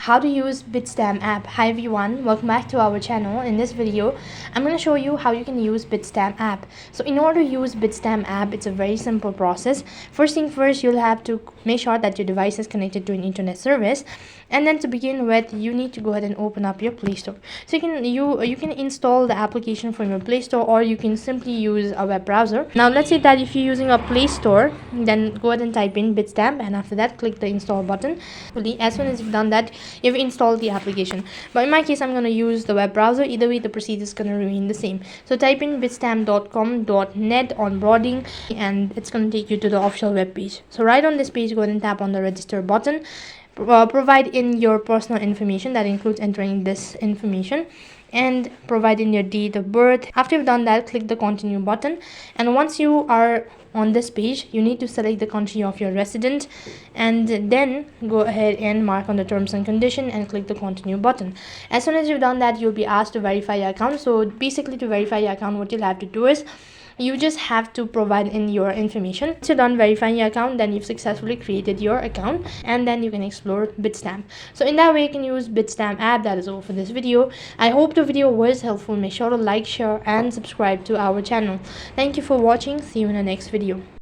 How to use Bitstamp app. Hi everyone, welcome back to our channel. In this video I'm going to show you how you can use Bitstamp app. So in order to use Bitstamp app, it's a very simple process. First thing first, you'll have to make sure that your device is connected to an internet service, and then to begin with you need to go ahead and open up your Play Store. So you can install the application from your Play Store, or you can simply use a web browser. Now let's say that if you're using a Play Store, then go ahead and type in Bitstamp, and after that click the install button. As soon as you've done that, you've installed the application. But in my case, I'm going to use the web browser. Either way, the procedure is going to remain the same. So type in bitstamp.com.net onboarding, and it's going to take you to the official web page. So right on this page, go ahead and tap on the register button. Provide in your personal information, that includes entering this information, and provide in your date of birth. After you've done that, click the continue button, and once you are on this page, you need to select the country of your resident, and then go ahead and mark on the terms and condition and click the continue button. As soon as you've done that, you'll be asked to verify your account. So basically, to verify your account, what you'll have to do is you just have to provide in your information. Once you're done verifying your account, then you've successfully created your account, and then you can explore Bitstamp. So in that way, you can use Bitstamp app. That is all for this video. I hope the video was helpful. Make sure to like, share and subscribe to our channel. Thank you for watching. See you in the next video.